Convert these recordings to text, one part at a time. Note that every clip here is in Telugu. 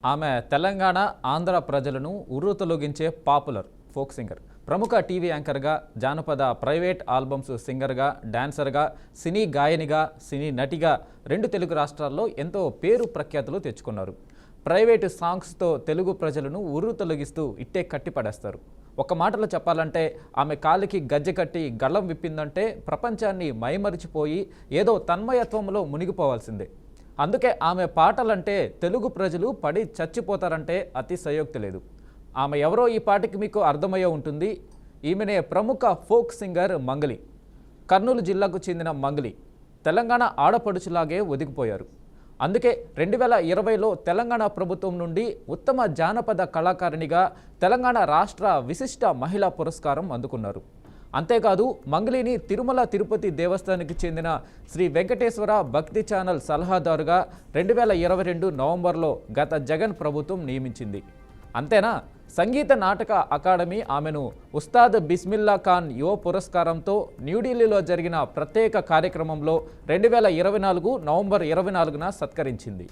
ఆమె తెలంగాణ, ఆంధ్ర ప్రజలను ఉర్రూతలూగించే పాపులర్ ఫోక్ సింగర్. ప్రముఖ టీవీ యాంకర్గా, జానపద ప్రైవేట్ ఆల్బమ్స్ సింగర్గా, డాన్సర్గా, సినీ గాయనిగా, సినీ నటిగా 2 తెలుగు రాష్ట్రాల్లో ఎంతో పేరు ప్రఖ్యాతులు తెచ్చుకున్నారు. ప్రైవేటు సాంగ్స్తో తెలుగు ప్రజలను ఉర్రూతలూగిస్తూ ఇట్టే కట్టిపడేస్తారు. ఒక మాటలో చెప్పాలంటే ఆమె కాలికి గజ్జె కట్టి గళ్ళం విప్పిందంటే ప్రపంచాన్ని మైమరిచిపోయి ఏదో తన్మయత్వంలో మునిగిపోవాల్సిందే. అందుకే ఆమె పాటలంటే తెలుగు ప్రజలు పడి చచ్చిపోతారంటే అతిశయోక్తి లేదు. ఆమె ఎవరో ఈ పాటకి మీకు అర్థమయ్యే ఉంటుంది. ఈమెనే ప్రముఖ ఫోక్ సింగర్ మంగ్లీ. కర్నూలు జిల్లాకు చెందిన మంగ్లీ తెలంగాణ ఆడపడుచులాగే ఒదిగిపోయారు. అందుకే 2020లో తెలంగాణ ప్రభుత్వం నుండి ఉత్తమ జానపద కళాకారిణిగా తెలంగాణ రాష్ట్ర విశిష్ట మహిళా పురస్కారం అందుకున్నారు. అంతేకాదు మంగ్లీని తిరుమల తిరుపతి దేవస్థానానికి చెందిన శ్రీ వెంకటేశ్వర భక్తి ఛానల్ సలహాదారుగా 2022 నవంబర్లో గత జగన్ ప్రభుత్వం నియమించింది. అంతేనా, సంగీత నాటక అకాడమీ ఆమెను ఉస్తాద్ బిస్మిల్లా ఖాన్ యువ పురస్కారంతో న్యూఢిల్లీలో జరిగిన ప్రత్యేక కార్యక్రమంలో 2024 నవంబర్ 24న సత్కరించింది.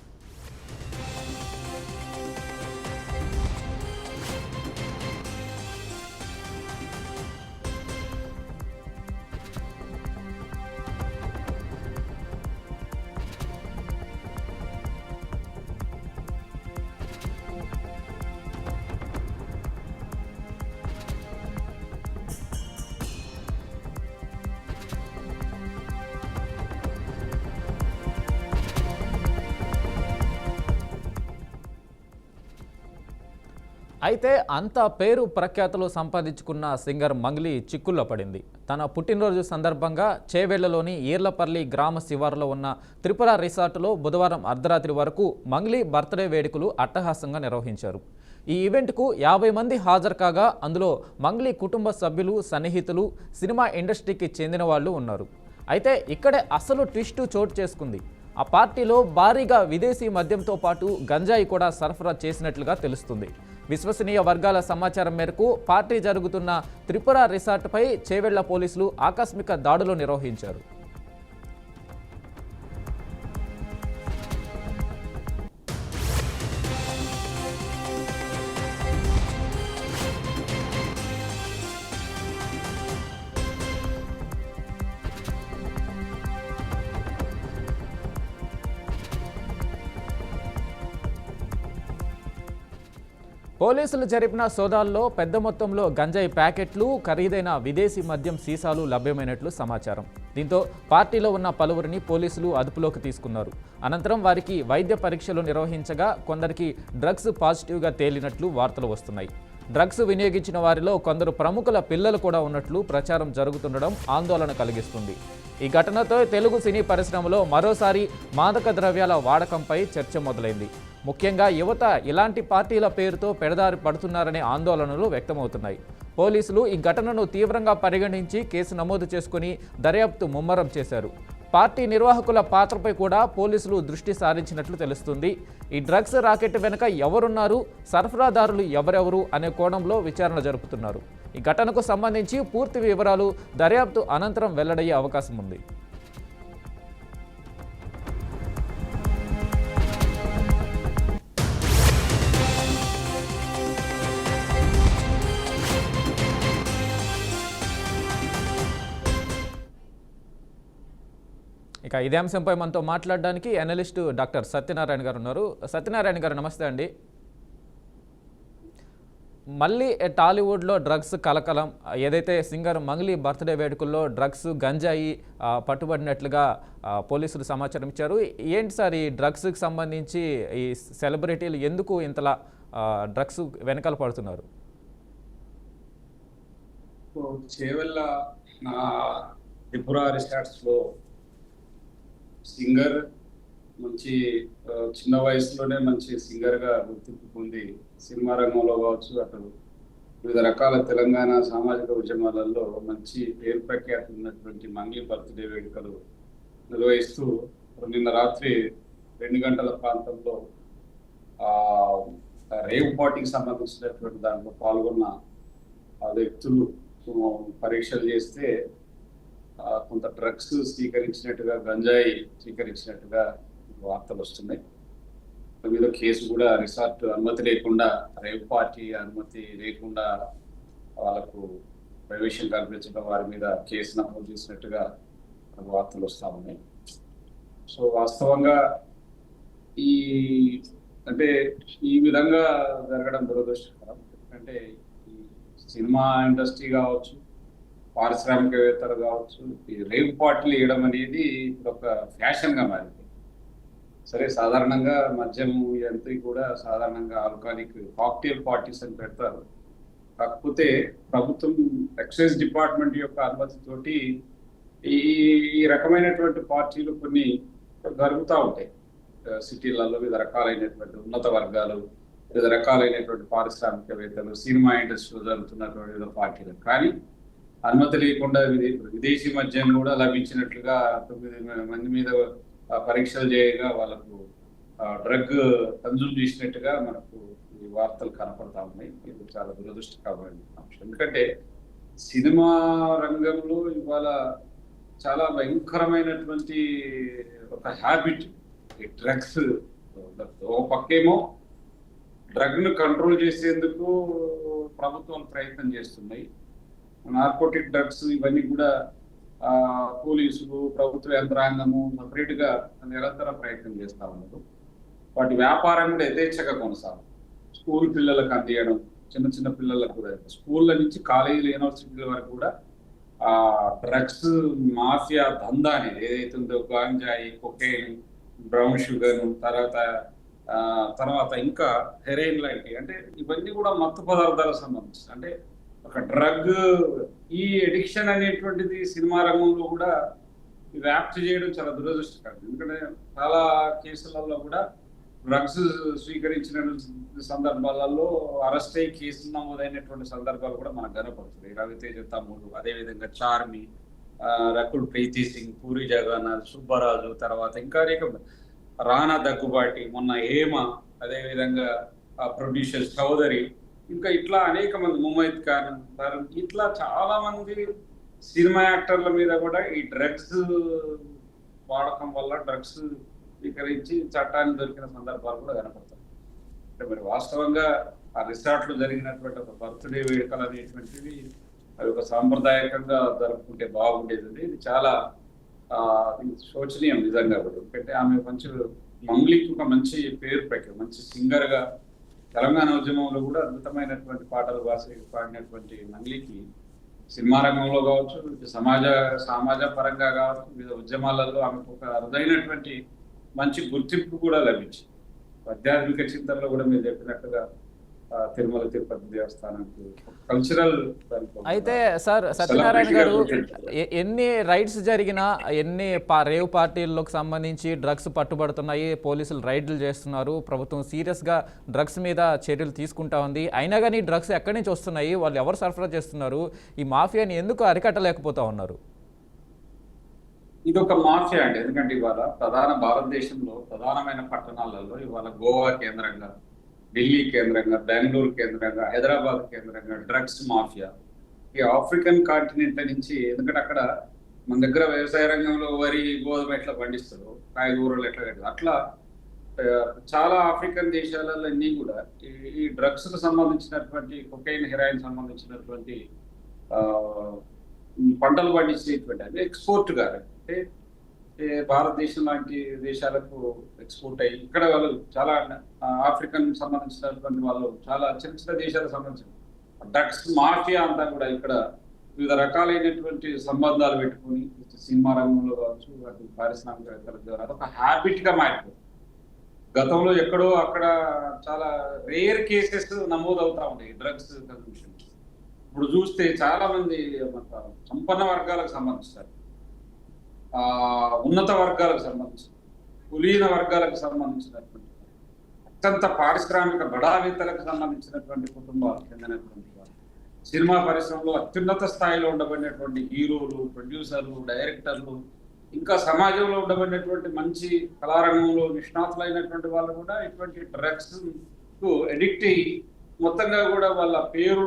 అయితే అంత పేరు ప్రఖ్యాతులు సంపాదించుకున్న సింగర్ మంగ్లీ చిక్కుల్లో పడింది. తన పుట్టినరోజు సందర్భంగా చేవెళ్లలోని ఈర్లపల్లి గ్రామ శివారులో ఉన్న త్రిపుర రిసార్టులో బుధవారం అర్ధరాత్రి వరకు మంగ్లీ బర్త్డే వేడుకలు అట్టహాసంగా నిర్వహించారు. ఈ ఈవెంట్కు 50 మంది హాజరు కాగా అందులో మంగ్లీ కుటుంబ సభ్యులు, సన్నిహితులు, సినిమా ఇండస్ట్రీకి చెందిన వాళ్ళు ఉన్నారు. అయితే ఇక్కడే అసలు ట్విస్టు చోటు చేసుకుంది. ఆ పార్టీలో భారీగా విదేశీ మద్యంతో పాటు గంజాయి కూడా సరఫరా చేసినట్లుగా తెలుస్తుంది. విశ్వసనీయ వర్గాల సమాచారం మేరకు పార్టీ జరుగుతున్న త్రిపుర రిసార్ట్పై చేవెళ్ల పోలీసులు ఆకస్మిక దాడులు నిర్వహించారు. పోలీసులు జరిపిన సోదాల్లో పెద్ద మొత్తంలో గంజాయి ప్యాకెట్లు, ఖరీదైన విదేశీ మద్యం సీసాలు లభ్యమైనట్లు సమాచారం. దీంతో పార్టీలో ఉన్న పలువురిని పోలీసులు అదుపులోకి తీసుకున్నారు. అనంతరం వారికి వైద్య పరీక్షలు నిర్వహించగా కొందరికి డ్రగ్స్ పాజిటివ్గా తేలినట్లు వార్తలు వస్తున్నాయి. డ్రగ్స్ వినియోగించిన వారిలో కొందరు ప్రముఖుల పిల్లలు కూడా ఉన్నట్లు ప్రచారం జరుగుతుండడం ఆందోళన కలిగిస్తుంది. ఈ ఘటనతో తెలుగు సినీ పరిశ్రమలో మరోసారి మాదక ద్రవ్యాల వాడకంపై చర్చ మొదలైంది. ముఖ్యంగా యువత ఇలాంటి పార్టీల పేరుతో పెడదారి పడుతున్నారనే ఆందోళనలు వ్యక్తమవుతున్నాయి. పోలీసులు ఈ ఘటనను తీవ్రంగా పరిగణించి కేసు నమోదు చేసుకుని దర్యాప్తు ముమ్మరం చేశారు. పార్టీ నిర్వాహకుల పాత్రపై కూడా పోలీసులు దృష్టి సారించినట్లు తెలుస్తుంది. ఈ డ్రగ్స్ రాకెట్ వెనుక ఎవరున్నారు, సరఫరాదారులు ఎవరెవరు అనే కోణంలో విచారణ జరుపుతున్నారు. ఈ ఘటనకు సంబంధించి పూర్తి వివరాలు దర్యాప్తు అనంతరం వెల్లడయ్యే అవకాశం ఉంది. ఇక ఇదే అంశంపై మనతో మాట్లాడడానికి అనలిస్టు డాక్టర్ సత్యనారాయణ గారు ఉన్నారు. సత్యనారాయణ గారు నమస్తే అండి. మళ్ళీ టాలీవుడ్లో డ్రగ్స్ కలకలం, ఏదైతే సింగర్ మంగ్లీ బర్త్డే వేడుకల్లో డ్రగ్స్, గంజాయి పట్టుబడినట్లుగా పోలీసులు సమాచారం ఇచ్చారు. ఏంటి సార్ ఈ డ్రగ్స్కి సంబంధించి ఈ సెలబ్రిటీలు ఎందుకు ఇంతలా డ్రగ్స్ వెనకాల పడుతున్నారు? చేవెళ్ళ త్రిపుర రిసార్ట్స్లో సింగర్ మంచి చిన్న వయసులోనే మంచి సింగర్గా గుర్తింపు పొంది సినిమా రంగంలో కావచ్చు, అటు వివిధ రకాల తెలంగాణ సామాజిక ఉద్యమాలలో మంచి పేరు ప్రఖ్యాతి ఉన్నటువంటి మంగ్లీ బర్త్డే వేడుకలు నిర్వహిస్తూ నిన్న రాత్రి 2 గంటల ప్రాంతంలో రేవ్ పార్టీకి సంబంధించినటువంటి దాంట్లో పాల్గొన్న ఆ వ్యక్తులు పరీక్షలు చేస్తే కొంత డ్రగ్స్ స్వీకరించినట్టుగా, గంజాయి స్వీకరించినట్టుగా వార్తలు వస్తున్నాయి. మీద కేసు కూడా రిసార్ట్ అనుమతి లేకుండా, రేవ్ పార్టీ అనుమతి లేకుండా వాళ్ళకు ప్రవేశం కల్పించడం, వారి మీద కేసు నమోదు చేసినట్టుగా వార్తలు వస్తా ఉన్నాయి. సో వాస్తవంగా ఈ అంటే ఈ విధంగా జరగడం దురదృష్టకరం. ఎందుకంటే ఈ సినిమా ఇండస్ట్రీ కావచ్చు, పారిశ్రామికవేత్తలు కావచ్చు, ఈ రేవ్ పార్టీలు వేయడం అనేది ఇప్పుడు ఒక ఫ్యాషన్ గా మారింది. సరే, సాధారణంగా మద్యం ఇదంతా కూడా సాధారణంగా ఆల్కహాలిక్ కాక్టైల్ పార్టీస్ అని పెడతారు. కాకపోతే ప్రభుత్వం ఎక్సైజ్ డిపార్ట్మెంట్ యొక్క అనుమతితోటి ఈ ఈ రకమైనటువంటి పార్టీలు కొన్ని జరుగుతూ ఉంటాయి సిటీలలో. వివిధ రకాలైనటువంటి ఉన్నత వర్గాలు, వివిధ రకాలైనటువంటి పారిశ్రామికవేత్తలు, సినిమా ఇండస్ట్రీలో జరుగుతున్నటువంటి వివిధ పార్టీలు. కానీ అనుమతి లేకుండా విదేశీ మద్యం కూడా లభించినట్లుగా 9 మంది మీద పరీక్షలు చేయగా వాళ్ళకు డ్రగ్ కన్జ్యూమ్ చేసినట్టుగా మనకు ఈ వార్తలు కనపడతా ఉన్నాయి. ఇది చాలా దురదృష్టకరమైన అంశం. ఎందుకంటే సినిమా రంగంలో ఇవాళ చాలా భయంకరమైనటువంటి ఒక హ్యాబిట్ ఈ డ్రగ్స్. ఓ పక్కేమో డ్రగ్ ను కంట్రోల్ చేసేందుకు ప్రభుత్వాలు ప్రయత్నం చేస్తున్నాయి. నార్కోటిక్ డ్రగ్స్ ఇవన్నీ కూడా పోలీసులు, ప్రభుత్వ యంత్రాంగము సపరేట్ గా నిరంతర ప్రయత్నం చేస్తా ఉన్నారు. వాటి వ్యాపారం కూడా యథేచ్ఛగా కొనసాగు. స్కూల్ పిల్లలకు అందియడం, చిన్న చిన్న పిల్లలకు కూడా, స్కూళ్ళ నుంచి కాలేజీలు, యూనివర్సిటీల వరకు కూడా ఆ డ్రగ్స్ మాఫియా దందా అనేది ఏదైతే ఉందో, గాంజాయి, కొకైన్, బ్రౌన్ షుగర్, తర్వాత ఇంకా హెరోయిన్ లాంటివి, అంటే ఇవన్నీ కూడా మత్తు పదార్థాలకు సంబంధించి, అంటే ఒక డ్రగ్ ఈ ఎడిక్షన్ అనేటువంటిది సినిమా రంగంలో కూడా వ్యాప్తి చేయడం చాలా దురదృష్టకరం. ఎందుకంటే చాలా కేసులలో కూడా డ్రగ్స్ స్వీకరించిన సందర్భాలలో అరెస్ట్ అయ్యి కేసులు నమోదైనటువంటి సందర్భాలు కూడా మనకు కనపడుతుంది. రవితేజ తమ్ముడు, అదేవిధంగా చార్మి, రకుల్ ప్రీతి సింగ్, పూరి జగన్నాథ్, సుబ్బరాజు, తర్వాత ఇంకా అనేక రానా దగ్గుబాటి, మొన్న హేమ, అదేవిధంగా ప్రొడ్యూసర్ చౌదరి, ఇంకా ఇట్లా అనేక మంది, ముమైద్ ఖాన్, ఇట్లా చాలా మంది సినిమా యాక్టర్ల మీద కూడా ఈ డ్రగ్స్ వాడకం వల్ల డ్రగ్స్ స్వీకరించి చట్టాన్ని దొరికిన సందర్భాలు కూడా కనపడతాయి. అంటే మరి వాస్తవంగా ఆ రిసార్ట్ లో జరిగినటువంటి ఒక బర్త్డే వేడుకలు అనేటువంటివి అవి ఒక సాంప్రదాయకంగా జరుపుకుంటే బాగుండేది. ఇది చాలా శోచనీయం నిజంగా కూడా. ఎందుకంటే ఆమె మంచి మంగ్లీకి ఒక మంచి పేరు పెట్టారు, మంచి సింగర్ గా. తెలంగాణ ఉద్యమంలో కూడా అద్భుతమైనటువంటి పాటలు పాడినటువంటి మంగ్లీకి సినిమా రంగంలో కావచ్చు, సమాజ పరంగా కావచ్చు, వివిధ ఉద్యమాలలో ఆమెకు ఒక అరుదైనటువంటి మంచి గుర్తింపు కూడా లభించింది. ఆధ్యాత్మిక చింతనలో కూడా మీరు చెప్పినట్టుగా తిరుమల తిరుపతి దేవస్థానానికి కల్చరల్. అయితే సార్ సత్యనారాయణ గారు, ఎన్ని రైడ్స్ జరిగినా, ఎన్ని రేవ్ పార్టీలకు సంబంధించి డ్రగ్స్ పట్టుబడుతున్నాయి, పోలీసులు రైడ్లు చేస్తున్నారు, ప్రభుత్వం సీరియస్గా డ్రగ్స్ మీద చర్యలు తీసుకుంటా ఉంది. అయినా కానీ డ్రగ్స్ ఎక్కడి నుంచి వస్తున్నాయి, వాళ్ళు ఎవరు సరఫరా చేస్తున్నారు, ఈ మాఫియాని ఎందుకు అరికట్టలేకపోతా ఉన్నారు? ఇది ఒక మాఫియా అండి. ఎందుకంటే ఇవాళ భారతదేశంలో ప్రధానమైన పట్టణాలలో ఇవాళ గోవా కేంద్రంగా, ఢిల్లీ కేంద్రంగా, బెంగళూరు కేంద్రంగా, హైదరాబాద్ కేంద్రంగా డ్రగ్స్ మాఫియా ఈ ఆఫ్రికన్ కాంటినెంట్ నుంచి, ఎందుకంటే అక్కడ మన దగ్గర వ్యవసాయ రంగంలో వరి, గోధుమ ఎట్లా పండిస్తారు, కాయగూరలు ఎట్లా కట్టారు, అట్లా చాలా ఆఫ్రికన్ దేశాలలో అన్ని కూడా ఈ డ్రగ్స్ కు సంబంధించినటువంటి కొకైన్, హెరాయిన్ సంబంధించినటువంటి పంటలు పండించేటువంటి అది ఎక్స్పోర్ట్ గారు. అంటే భారతదేశం లాంటి దేశాలకు ఎక్స్పోర్ట్ అయ్యి ఇక్కడ వాళ్ళు చాలా ఆఫ్రికన్ సంబంధించినటువంటి వాళ్ళు చాలా చిన్న చిన్న దేశాలకు సంబంధించిన డ్రగ్స్ మాఫియా అంతా కూడా ఇక్కడ వివిధ రకాలైనటువంటి సంబంధాలు పెట్టుకుని సినిమా రంగంలో కావచ్చు, వాటి పారిశ్రామికవేత్తల ద్వారా అదొక హ్యాబిట్ గా మారిపోయింది. గతంలో ఎక్కడో అక్కడ చాలా రేర్ కేసెస్ నమోదు అవుతా ఉన్నాయి డ్రగ్స్ కన్సంప్షన్. ఇప్పుడు చూస్తే చాలా మంది సంపన్న వర్గాలకు సంబంధించారు, ఉన్నత వర్గాలకు సంబంధించిన, కులీన వర్గాలకు సంబంధించినటువంటి, అత్యంత పారిశ్రామిక బడావేత్తలకు సంబంధించినటువంటి కుటుంబాలకు చెందినటువంటి వారు, సినిమా పరిశ్రమలో అత్యున్నత స్థాయిలో ఉండబడినటువంటి హీరోలు, ప్రొడ్యూసర్లు, డైరెక్టర్లు, ఇంకా సమాజంలో ఉండబడినటువంటి మంచి కళారంగంలో నిష్ణాతులైనటువంటి వాళ్ళు కూడా ఇటువంటి డ్రగ్స్ కు ఎడిక్ట్ అయ్యి మొత్తంగా కూడా వాళ్ళ పేరు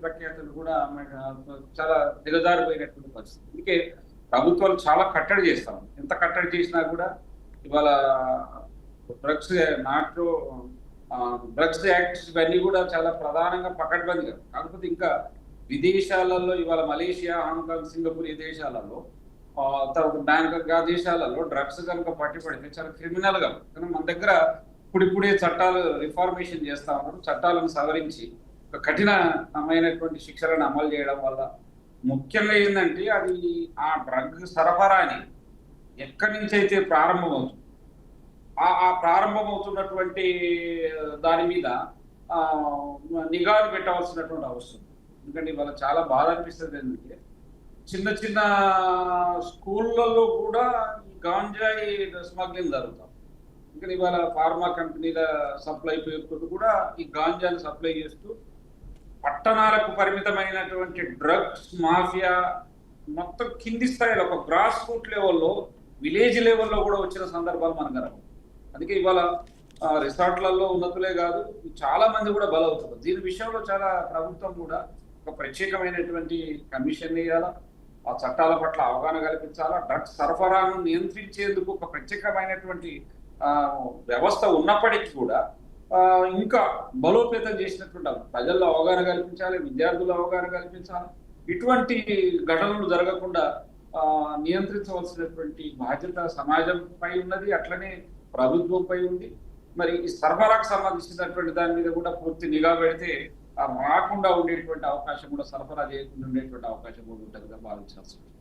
ప్రఖ్యాతులు కూడా చాలా దిగజారిపోయినటువంటి పరిస్థితి. అందుకే ప్రభుత్వాలు చాలా కట్టడి చేస్తాం. ఎంత కట్టడి చేసినా కూడా ఇవాళ డ్రగ్స్ నాట్రో డ్రగ్స్ యాక్ట్స్ ఇవన్నీ కూడా చాలా ప్రధానంగా పకడ్బందీగా, కాకపోతే ఇంకా విదేశాలలో ఇవాళ మలేషియా, హాంకాంగ్, సింగపూర్ ఈ దేశాలలో తర్వాత బ్యాంకాక్ ఆ దేశాలలో డ్రగ్స్ కనుక పట్టిపడితే చాలా క్రిమినల్ గా, కానీ మన దగ్గర ఇప్పుడిప్పుడే చట్టాలు రిఫార్మేషన్ చేస్తా ఉన్నారు. చట్టాలను సవరించి ఒక కఠినమైనటువంటి శిక్షలను అమలు చేయడం వల్ల ముఖ్యంగా ఏంటంటే అది ఆ డ్రగ్ సరఫరాని ఎక్కడి నుంచి అయితే ప్రారంభమవుతుంది ఆ ప్రారంభమవుతున్నటువంటి దాని మీద నిఘాను పెట్టవలసినటువంటి అవసరం. ఎందుకంటే ఇవాళ చాలా బాధ అనిపిస్తుంది. ఏంటంటే చిన్న చిన్న స్కూళ్ళల్లో కూడా ఈ గాంజాయి స్మగ్లింగ్ జరుగుతాం. ఎందుకంటే ఇవాళ ఫార్మా కంపెనీల సప్లై పేరుతో కూడా ఈ గాంజాని సప్లై చేస్తూ పట్టణాలకు పరిమితమైనటువంటి డ్రగ్స్ మాఫియా మొత్తం కింది స్థాయిలో ఒక గ్రాస్ రూట్ లెవెల్లో, విలేజ్ లెవెల్లో కూడా వచ్చిన సందర్భాలు మనకు కనపడవు. అందుకే ఇవాళ రిసార్ట్లలో ఉన్నతులే కాదు, చాలా మంది కూడా బలవుతారు. దీని విషయంలో చాలా ప్రభుత్వం కూడా ఒక ప్రత్యేకమైనటువంటి కమిషన్ వేయాలా, ఆ చట్టాల పట్ల అవగాహన కల్పించాలా, డ్రగ్స్ సరఫరాను నియంత్రించేందుకు ఒక ప్రత్యేకమైనటువంటి వ్యవస్థ ఉన్నప్పటికీ కూడా ఇంకా బలోపేతం చేసినటువంటి ప్రజల్లో అవగాహన కల్పించాలి, విద్యార్థుల అవగాహన కల్పించాలి. ఇటువంటి ఘటనలు జరగకుండా నియంత్రించవలసినటువంటి బాధ్యత సమాజంపై ఉన్నది, అట్లనే ప్రభుత్వంపై ఉంది. మరి ఈ సరఫరాకు సంబంధించినటువంటి దాని మీద కూడా పూర్తి నిఘా పెడితే రాకుండా ఉండేటువంటి అవకాశం కూడా, సరఫరా చేయకుండా ఉండేటువంటి అవకాశం కూడా ఉంటుందిగా భావించాల్సి ఉంటుంది.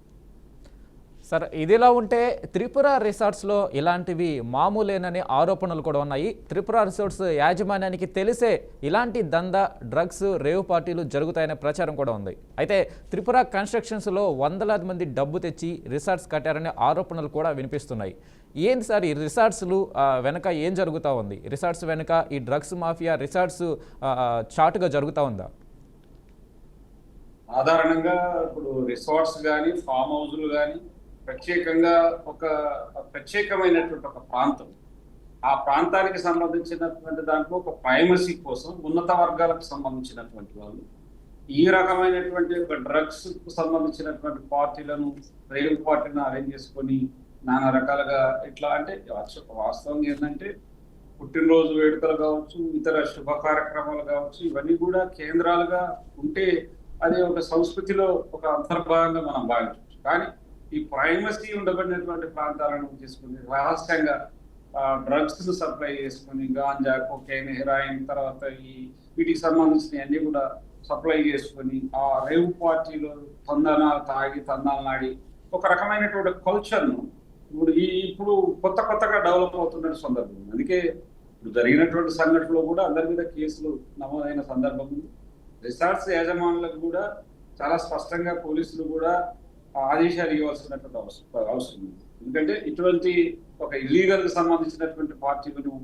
సార్, ఇదిలా ఉంటే త్రిపుర రిసార్ట్స్లో ఇలాంటివి మామూలేననే ఆరోపణలు కూడా ఉన్నాయి. త్రిపుర రిసార్ట్స్ యాజమాన్యానికి తెలిసే ఇలాంటి దందా, డ్రగ్స్, రేవ్ పార్టీలు జరుగుతాయనే ప్రచారం కూడా ఉంది. అయితే త్రిపుర కన్స్ట్రక్షన్స్లో వందలాది మంది డబ్బు తెచ్చి రిసార్ట్స్ కట్టారనే ఆరోపణలు కూడా వినిపిస్తున్నాయి. ఏంటి సార్ ఈ రిసార్ట్స్లు వెనక ఏం జరుగుతూ ఉంది? రిసార్ట్స్ వెనుక ఈ డ్రగ్స్ మాఫియా రిసార్ట్స్ చాటుగా జరుగుతూ ఉందా? సాధారణంగా ఇప్పుడు రిసార్ట్స్ కానీ ఫామ్ హౌస్లు కానీ ప్రత్యేకంగా ఒక ప్రత్యేకమైనటువంటి ఒక ప్రాంతం, ఆ ప్రాంతానికి సంబంధించినటువంటి దాంట్లో ఒక ప్రైమసీ కోసం ఉన్నత వర్గాలకు సంబంధించినటువంటి వాళ్ళు ఈ రకమైనటువంటి ఒక డ్రగ్స్ కు సంబంధించినటువంటి పార్టీలను, రేవ్ పార్టీలను అరేంజ్ చేసుకొని నానా రకాలుగా ఇట్లా అంటే వాస్తవం ఏంటంటే పుట్టినరోజు వేడుకలు కావచ్చు, ఇతర శుభ కార్యక్రమాలు కావచ్చు, ఇవన్నీ కూడా కేంద్రాలుగా ఉంటే అది ఒక సంస్కృతిలో ఒక అంతర్భాగంగా మనం భావించవచ్చు. కానీ ఈ ప్రైమసీ ఉండబడినటువంటి ప్రాంతాలను తీసుకుని రహస్యంగా డ్రగ్స్ సప్లై చేసుకుని గాంజా, కొకైన్, హెరాయిన్, తర్వాత వీటికి సంబంధించిన అన్ని కూడా సప్లై చేసుకుని ఆ రేవ్ పార్టీలో తందనాలు తాగి తందనాలాడి ఒక రకమైనటువంటి కల్చర్ను ఇప్పుడు కొత్తగా డెవలప్ అవుతున్న సందర్భం. అందుకే ఇప్పుడు జరిగినటువంటి సంఘటనలో కూడా అందరి మీద కేసులు నమోదైన సందర్భం ఉంది. రిసార్ట్స్ యాజమానులకు కూడా చాలా స్పష్టంగా పోలీసులు కూడా ఆదేశాలు ఇవ్వాల్సినటువంటి అవసరం ఉంది. ఎందుకంటే ఇటువంటి ఒక ఇల్లీగల్ కి సంబంధించినటువంటి పార్టీలను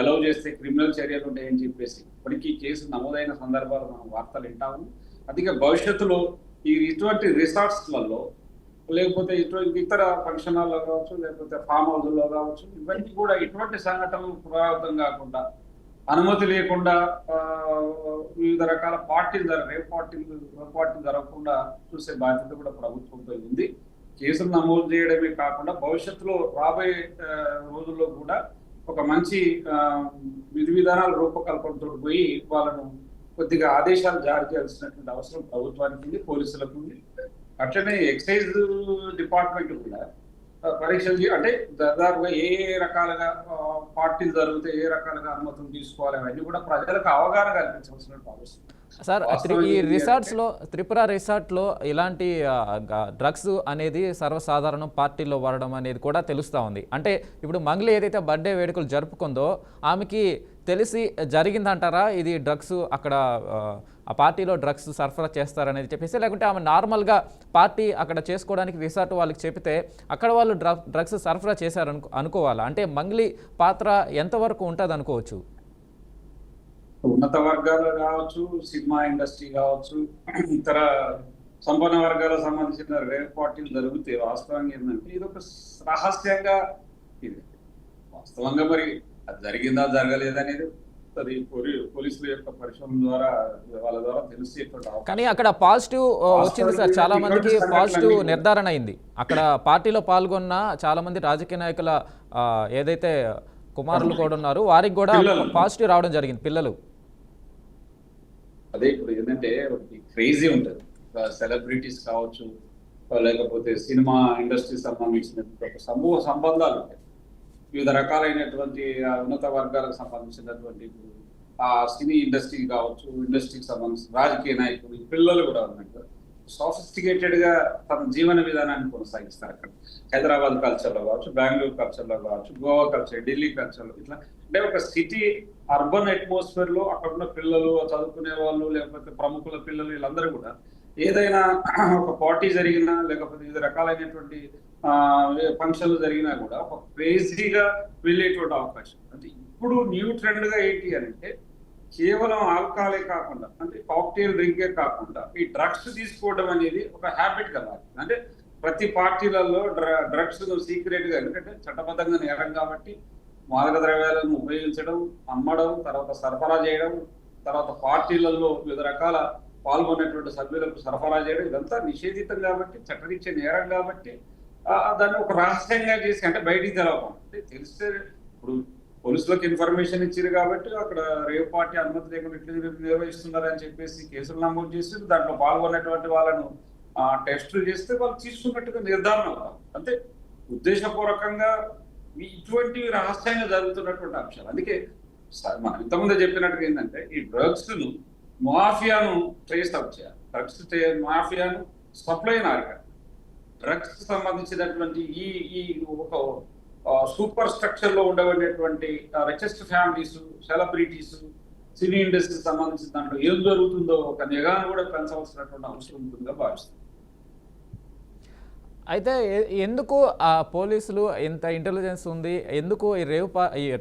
అలౌ చేస్తే క్రిమినల్ చర్యలు ఉంటాయని చెప్పేసి ఇప్పటికీ కేసు నమోదైన సందర్భాలు మనం వార్తలు వింటాము. అందుకే భవిష్యత్తులో ఇటువంటి రిసార్ట్స్లలో లేకపోతే ఇటువంటి ఇతర ఫంక్షన్ హాల్లో కావచ్చు, లేకపోతే ఫామ్ హౌస్లో కావచ్చు, ఇవన్నీ కూడా ఇటువంటి సంఘటనలు పునరావృతం కాకుండా, అనుమతి లేకుండా వివిధ రకాల రేవ్ పార్టీలు జరగకుండా చూసే బాధ్యత కూడా ప్రభుత్వంపై ఉంది. కేసులు నమోదు చేయడమే కాకుండా భవిష్యత్తులో రాబోయే రోజుల్లో కూడా ఒక మంచి విధి విధానాల రూపకల్పనతో పోయి వాళ్ళను కొద్దిగా ఆదేశాలు జారీ చేయాల్సినటువంటి అవసరం ప్రభుత్వానికి ఉంది, పోలీసులకు ఉంది. అట్లనే ఎక్సైజ్ డిపార్ట్మెంట్ కూడా పరీక్షలు అంటే దాదాపుగా ఏ రకాలుగా పార్టీలు జరిగితే ఏ రకాలుగా అనుమతులు తీసుకోవాలి అవన్నీ కూడా ప్రజలకు అవగాహన కల్పించవలసిన అవసరం. సార్, ఈ రిసార్ట్స్లో, త్రిపుర రిసార్ట్లో ఇలాంటి డ్రగ్స్ అనేది సర్వసాధారణం పార్టీల్లో వాడడం అనేది కూడా తెలుస్తూ ఉంది. అంటే ఇప్పుడు మంగ్లీ ఏదైతే బర్త్డే వేడుకలు జరుపుకుందో ఆమెకి తెలిసి జరిగిందంటారా ఇది డ్రగ్స్ అక్కడ ఆ పార్టీలో డ్రగ్స్ సరఫరా చేస్తారనేది చెప్పేసి, లేకుంటే ఆమె నార్మల్గా పార్టీ అక్కడ చేసుకోవడానికి రిసార్ట్ వాళ్ళకి చెప్తే అక్కడ వాళ్ళు డ్రగ్స్ సరఫరా చేశారు అనుకోవాలా? అంటే మంగ్లీ పాత్ర ఎంతవరకు ఉంటుంది అనుకోవచ్చు? ఉన్నత వర్గాలు కావచ్చు, సినిమా ఇండస్ట్రీ కావచ్చు, ఇతర సంపన్న వర్గాలకు సంబంధించిన రేవ్ పార్టీలు జరిగితే వాస్తవంగా ఏంటంటే ఇది ఒక రహస్యంగా, ఇది వాస్తవంగా మరి అది జరిగిందా జరగలేదనేది అది పోలీసుల యొక్క పరిశోధన ద్వారా వాళ్ళ ద్వారా తెలిసేటువంటి. కానీ అక్కడ పాజిటివ్ వచ్చింది సార్, చాలా మందికి పాజిటివ్ నిర్ధారణ అయింది. అక్కడ పార్టీలో పాల్గొన్న చాలా మంది రాజకీయ నాయకుల ఏదైతే కుమారులు కూడా ఉన్నారు, వారికి కూడా పిల్లలు. పాజిటివ్ రావడం జరిగింది పిల్లలు. అదే ఇప్పుడు ఏంటంటే క్రేజీ ఉంటుంది, సెలబ్రిటీస్ కావచ్చు, లేకపోతే సినిమా ఇండస్ట్రీ సంబంధించిన ఒక సమూహ సంబంధాలు ఉంటాయి, వివిధ రకాలైనటువంటి ఉన్నత వర్గాలకు సంబంధించినటువంటి ఆ సినీ ఇండస్ట్రీ కావచ్చు, ఇండస్ట్రీకి సంబంధించిన రాజకీయ నాయకులు, పిల్లలు కూడా ఉన్నట్టు సోఫిస్టికేటెడ్ గా తమ జీవన విధానాన్ని కొనసాగిస్తారు. అక్కడ హైదరాబాద్ కల్చర్ లో కావచ్చు, బెంగళూరు కల్చర్ లో కావచ్చు, గోవా కల్చర్, ఢిల్లీ కల్చర్ లో, ఇట్లా అంటే ఒక సిటీ అర్బన్ అట్మాస్ఫియర్ లో అక్కడ ఉన్న పిల్లలు, చదువుకునే వాళ్ళు, లేకపోతే ప్రముఖుల పిల్లలు, వీళ్ళందరూ కూడా ఏదైనా ఒక పార్టీ జరిగినా, లేకపోతే వివిధ రకాలైనటువంటి ఫంక్షన్లు జరిగినా కూడా ఒక క్రేజీగా వెళ్ళేటువంటి అవకాశం. అంటే ఇప్పుడు న్యూ ట్రెండ్ గా ఏంటి అంటే కేవలం ఆల్కహాలే కాకుండా, అంటే కాక్టైల్ డ్రింకే కాకుండా ఈ డ్రగ్స్ తీసుకోవడం అనేది ఒక హ్యాబిట్ కదా. అంటే ప్రతి పార్టీలలో డ్రగ్స్ సీక్రెట్ గా, ఎందుకంటే చట్టబద్ధంగా నేరం కాబట్టి మాదక ద్రవ్యాలను ఉపయోగించడం, అమ్మడం, తర్వాత సరఫరా చేయడం, తర్వాత పార్టీలలో వివిధ రకాల పాల్గొనేటువంటి సభ్యులకు సరఫరా చేయడం, ఇదంతా నిషేధితం కాబట్టి, చట్టరీత్యా నేరం కాబట్టి దాన్ని ఒక రహస్యంగా చేసి, అంటే బయటికి తెలవకుండా, అంటే తెలిస్తే ఇప్పుడు పోలీసులకు ఇన్ఫర్మేషన్ ఇచ్చారు కాబట్టి అక్కడ రేవ్ పార్టీ అనుమతి లేకుండా ఇట్లా నిర్వహిస్తున్నారని చెప్పేసి కేసులు నమోదు చేసి దాంట్లో పాల్గొన్నటువంటి వాళ్ళను టెస్టులు చేస్తే వాళ్ళు తీసుకున్నట్టుగా నిర్ధారణ అవుతారు. అంటే ఉద్దేశపూర్వకంగా ఇటువంటి రహస్యంగా జరుగుతున్నటువంటి అంశాలు. అందుకే మనం ఇంతకుముందు చెప్పినట్టుగా ఏంటంటే ఈ డ్రగ్స్ ను మాఫియాను ట్రేస్ అవుట్ చేయాలి, డ్రగ్స్ మాఫియాను సప్లైని అరికట్టాలి. డ్రగ్స్ సంబంధించినటువంటి ఈ ఈ ఒక సూపర్ స్ట్రక్చర్ లో ఉండబడినటువంటి రిచెస్ట్ ఫ్యామిలీస్, సెలబ్రిటీస్, సినీ ఇండస్ట్రీకి సంబంధించిన దాంట్లో ఏం జరుగుతుందో ఒక నిఘాను కూడా పెంచవలసినటువంటి అవసరం ఉంటుందిగా భావిస్తుంది. అయితే ఎందుకు ఆ పోలీసులు ఇంత ఇంటెలిజెన్స్ ఉంది, ఎందుకు ఈ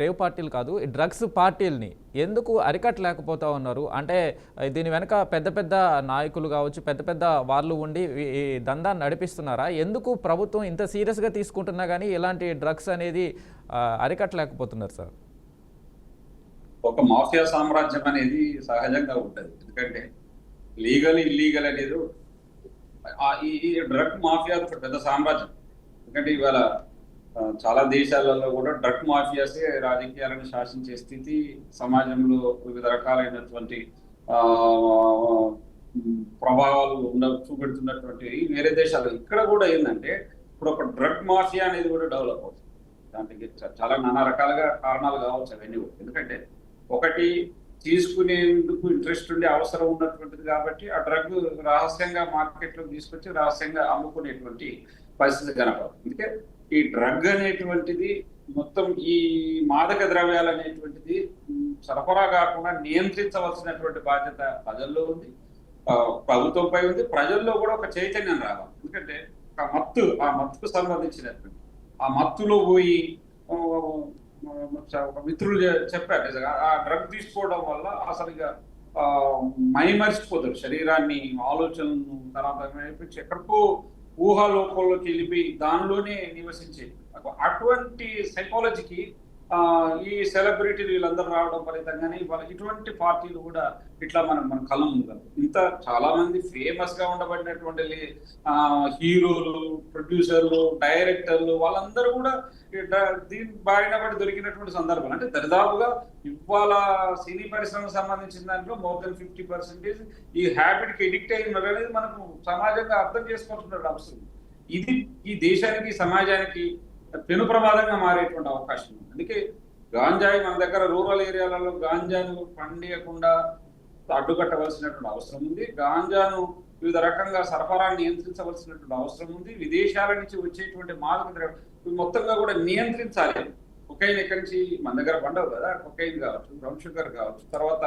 రేవ్ పార్టీలు కాదు, ఈ డ్రగ్స్ పార్టీలని ఎందుకు అరికట్టలేకపోతా ఉన్నారు? అంటే దీని వెనక పెద్ద పెద్ద నాయకులు కావచ్చు, పెద్ద పెద్ద వాళ్ళు ఉండి ఈ దందాన్ని నడిపిస్తున్నారా? ఎందుకు ప్రభుత్వం ఇంత సీరియస్గా తీసుకుంటున్నా కానీ ఇలాంటి డ్రగ్స్ అనేది అరికట్టలేకపోతున్నారు సార్? ఒక మాఫియా సామ్రాజ్యం అనేది సహజంగా ఉంటుంది, ఎందుకంటే లీగల్ ఇల్లీగల్ అనేది ఈ డ్రగ్ మాఫియా పెద్ద సామ్రాజ్యం. ఎందుకంటే ఇవాళ చాలా దేశాలలో కూడా డ్రగ్ మాఫియాసే రాజకీయాలను శాసించే స్థితి, సమాజంలో వివిధ రకాలైనటువంటి ప్రభావాలు చూపెడుతున్నటువంటి వేరే దేశాలు. ఇక్కడ కూడా ఏంటంటే ఇప్పుడు ఒక డ్రగ్ మాఫియా అనేది కూడా డెవలప్ అవుతుంది. దానికి చాలా నానా రకాలుగా కారణాలు కావచ్చు అవన్నీ కూడా. ఎందుకంటే ఒకటి, తీసుకునేందుకు ఇంట్రెస్ట్ ఉండే అవసరం ఉన్నటువంటిది కాబట్టి ఆ డ్రగ్ రహస్యంగా మార్కెట్లోకి తీసుకొచ్చి రహస్యంగా అమ్ముకునేటువంటి పరిస్థితి కనపడదు. అందుకే ఈ డ్రగ్ అనేటువంటిది మొత్తం ఈ మాదక ద్రవ్యాలు అనేటువంటిది సరఫరా కాకుండా నియంత్రించవలసినటువంటి బాధ్యత ప్రజల్లో ఉంది, ప్రభుత్వంపై ఉంది. ప్రజల్లో కూడా ఒక చైతన్యం రావాలి. ఎందుకంటే ఆ మత్తుకు సంబంధించినటువంటి ఆ మత్తులో పోయి ఒక మిత్రులు చెప్పారు, నిజంగా ఆ డ్రగ్ తీసుకోవడం వల్ల అసలు ఇక మైమరిచిపోతారు శరీరాన్ని, ఆలోచనలను, తర్వాత ఎక్కడికో ఊహాలోకంలోకి వెళ్ళిపోయి దానిలోనే నివసించే అటువంటి సైకాలజీకి ఈ సెలబ్రిటీలు వీళ్ళందరూ రావడం ఫలితంగానే ఇటువంటి పార్టీలు కూడా ఇట్లా మన కళ్ళ ముందు ఇంత చాలా మంది ఫేమస్ గా ఉండబడినటువంటి హీరోలు, ప్రొడ్యూసర్లు, డైరెక్టర్లు వాళ్ళందరూ కూడా దీని బారిన పడి దొరికినటువంటి సందర్భాలు. అంటే దరిదాపుగా ఇవాళ సినీ పరిశ్రమకు సంబంధించిన దాంట్లో మోర్ దెన్ 50% ఈ హ్యాబిట్ కి ఎడిక్ట్ అయి ఉన్నారు అనేది మనకు సమాజంగా అర్థం చేసుకోవాల్సిన అవసరం. ఇది ఈ దేశానికి, సమాజానికి పెను ప్రమాదంగా మారేటువంటి అవకాశం ఉంది. అందుకే గాంజాయి మన దగ్గర రూరల్ ఏరియాలలో గాంజాను పండియకుండా అడ్డుకట్టవలసినటువంటి అవసరం ఉంది. గాంజాను వివిధ రకంగా సరఫరాన్ని నియంత్రించవలసినటువంటి అవసరం ఉంది. విదేశాల నుంచి వచ్చేటువంటి మాదక ద్రవ్యం మొత్తంగా కూడా నియంత్రించాలి. కొకైన్ ఎక్కడి నుంచి మన దగ్గర పండవు కదా, కొకైన్ కావచ్చు, బ్రౌన్ షుగర్ కావచ్చు, తర్వాత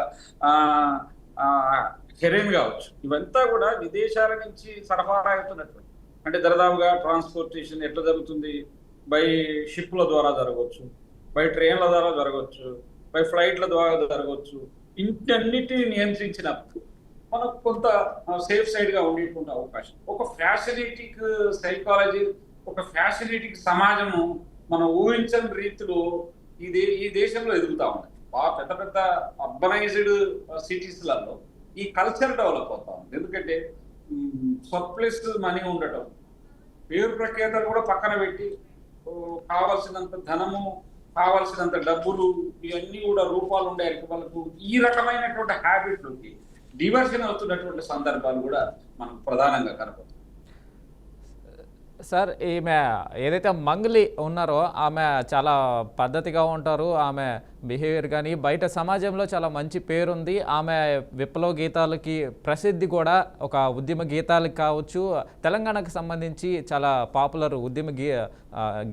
హెరోయిన్ కావచ్చు, ఇవంతా కూడా విదేశాల నుంచి సరఫరా అవుతున్నటువంటి, అంటే దరిదాపుగా ట్రాన్స్పోర్టేషన్ ఎట్లా జరుగుతుంది? బై షిప్ల ద్వారా జరగవచ్చు, బై ట్రైన్ల ద్వారా జరగవచ్చు, బై ఫ్లైట్ల ద్వారా జరగవచ్చు. ఇంటన్నిటిని నియంత్రించినప్పుడు మనకు కొంత సేఫ్ సైడ్ గా ఉండేటువంటి అవకాశం. ఒక ఫ్యాసిలిటిక్ సైకాలజీ, ఒక ఫ్యాసిలిటిక్ సమాజము మనం ఊహించని రీతిలో ఈ దేశంలో ఎదుగుతా ఉంది. పెద్ద పెద్ద అర్బనైజ్డ్ సిటీస్లలో ఈ కల్చర్ డెవలప్ అవుతా ఉంది. ఎందుకంటే సర్ప్లస్ మనీ ఉండటం, పేరు ప్రఖ్యాతలు కూడా పక్కన పెట్టి కావాల్సినంత ధనము కావాల్సినంత డబ్బులు ఇవన్నీ కూడా రూపాలు ఉండేసరికి వాళ్ళకు ఈ రకమైనటువంటి హ్యాబిట్లోకి డివర్షన్ అవుతున్నటువంటి సందర్భాలు కూడా మనకు ప్రధానంగా కనపడుతుంది. సార్ ఈమె ఏదైతే మంగ్లీ ఉన్నారో ఆమె చాలా పద్ధతిగా ఉంటారు. ఆమె బిహేవియర్ కానీ బయట సమాజంలో చాలా మంచి పేరుంది. ఆమె విప్లవ గీతాలకి ప్రసిద్ధి కూడా ఒక ఉద్యమ గీతాలకు కావచ్చు, తెలంగాణకు సంబంధించి చాలా పాపులర్ ఉద్యమ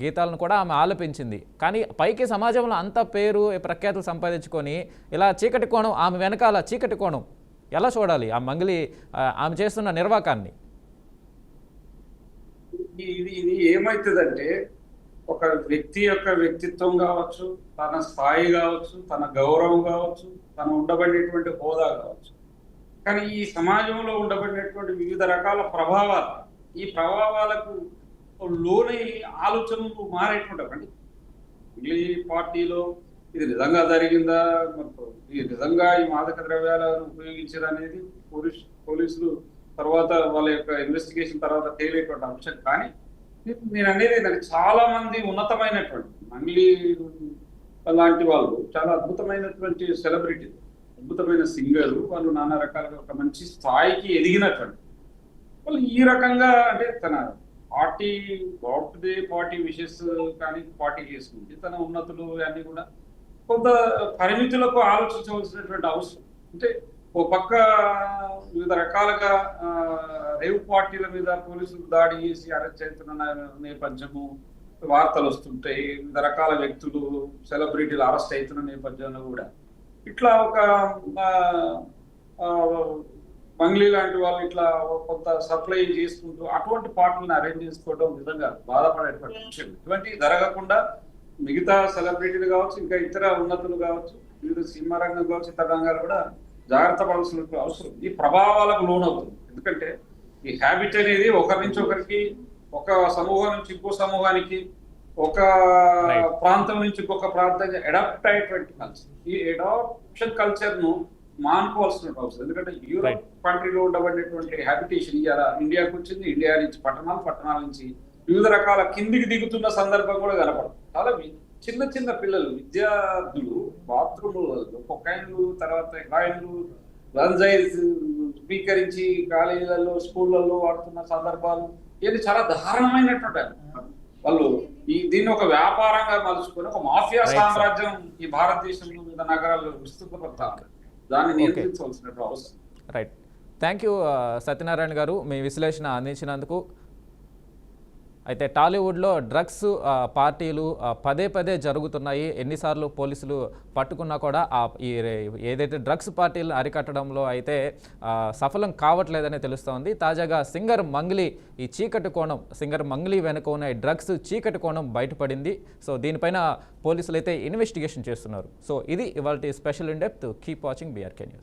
గీతాలను కూడా ఆమె ఆలపించింది. కానీ పైకి సమాజంలో అంత పేరు ప్రఖ్యాతులు సంపాదించుకొని ఇలా చీకటి కోణం, ఆమె వెనకాల చీకటి కోణం ఎలా చూడాలి ఆ మంగ్లీ ఆమె చేస్తున్న నిర్వాకాన్ని? ఇది ఏమవుతుందంటే ఒక వ్యక్తి యొక్క వ్యక్తిత్వం కావచ్చు, తన స్థాయి కావచ్చు, తన గౌరవం కావచ్చు, తను ఉండబడినటువంటి హోదా కావచ్చు, కానీ ఈ సమాజంలో ఉండబడినటువంటి వివిధ రకాల ప్రభావాలు, ఈ ప్రభావాలకు లోని ఆలోచనలు మారేటువంటి ఈ పార్టీలో ఇది నిజంగా జరిగిందా, ఇది నిజంగా ఈ మాదక ద్రవ్యాలను ఉపయోగించారనేది పోలీసులు తర్వాత వాళ్ళ యొక్క ఇన్వెస్టిగేషన్ తర్వాత తేలేటువంటి అంశం. కానీ నేను అనేది నాకు చాలా మంది ఉన్నతమైనటువంటి మంగ్లీ లాంటి వాళ్ళు చాలా అద్భుతమైనటువంటి సెలబ్రిటీ, అద్భుతమైన సింగరు, వాళ్ళు నానా రకాలుగా ఒక మంచి స్థాయికి ఎదిగినటువంటి వాళ్ళు ఈ రకంగా అంటే తన పార్టీ విషెస్ కానీ పార్టీ చేసుకుంటే తన ఉన్నతులు అన్ని కూడా కొంత పరిమితులకు ఆలోచించవలసినటువంటి అవసరం. అంటే ఓ పక్క వివిధ రకాలుగా రేవ్ పార్టీల మీద పోలీసులు దాడి చేసి అరెస్ట్ చేస్తున్న నేపథ్యము వార్తలు వస్తుంటాయి. వివిధ రకాల వ్యక్తులు సెలబ్రిటీలు అరెస్ట్ అవుతున్న నేపథ్యంలో కూడా ఇట్లా ఒక మంగ్లీ లాంటి వాళ్ళు ఇట్లా కొంత సప్లై చేసుకుంటూ అటువంటి పార్టీలను అరేంజ్ చేసుకోవడం నిజంగా బాధపడేటువంటి విషయం. ఇటువంటి జరగకుండా మిగతా సెలబ్రిటీలు కావచ్చు, ఇంకా ఇతర ఉన్నతులు కావచ్చు, వివిధ సినిమా రంగం కావచ్చు, ఇతర రంగాలు కూడా జాగ్రత్త పడాల్సిన అవసరం. ఈ ప్రభావాలకు లోనవుతుంది. ఎందుకంటే ఈ హ్యాబిట్ అనేది ఒకరి నుంచి ఒకరికి, ఒక సమూహం నుంచి ఇంకో సమూహానికి, ఒక ప్రాంతం నుంచి ఇంకొక ప్రాంతానికి అడాప్ట్ అయ్యేటువంటి కల్చర్. ఈ అడాప్షన్ కల్చర్ ను మానుకోవాల్సిన అవసరం. ఎందుకంటే యూరోప్ కంట్రీలో ఉండబడినటువంటి హ్యాబిటేషన్ ఇలా ఇండియాకు వచ్చింది. ఇండియా నుంచి పట్టణాల నుంచి వివిధ రకాల కిందికి దిగుతున్న సందర్భం కూడా కనపడుతుంది. చాలా చిన్న చిన్న పిల్లలు, విద్యార్థులు బాత్రూమ్లు, కొకైన్లు, తర్వాత హెరాయిన్లు, గంజాయిస్ స్వీకరించి కాలేజీలలో, స్కూళ్ళల్లో వాడుతున్న సందర్భాలు ఇది చాలా దారుణమైనటువంటి వాళ్ళు దీన్ని ఒక వ్యాపారంగా మలుచుకొని ఒక మాఫియా సామ్రాజ్యం ఈ భారతదేశంలో వివిధ నగరాల్లో విస్తృతపడతారు. దాన్ని నియంత్రించవలసినటువంటి అవసరం. రైట్. థ్యాంక్ యూ సత్యనారాయణ గారు, మీ విశ్లేషణ అందించినందుకు. అయితే టాలీవుడ్లో డ్రగ్స్ పార్టీలు పదే జరుగుతున్నాయి. ఎన్నిసార్లు పోలీసులు పట్టుకున్నా కూడా ఏదైతే డ్రగ్స్ పార్టీలను అరికట్టడంలో అయితే సఫలం కావట్లేదని తెలుస్తోంది. తాజాగా సింగర్ మంగ్లీ ఈ చీకటి కోణం, సింగర్ మంగ్లీ వెనుక ఉన్న ఈ డ్రగ్స్ చీకటి కోణం బయటపడింది. సో దీనిపైన పోలీసులు అయితే ఇన్వెస్టిగేషన్ చేస్తున్నారు. సో ఇది ఇవాల్టి special in depth. Keep watching BRK news.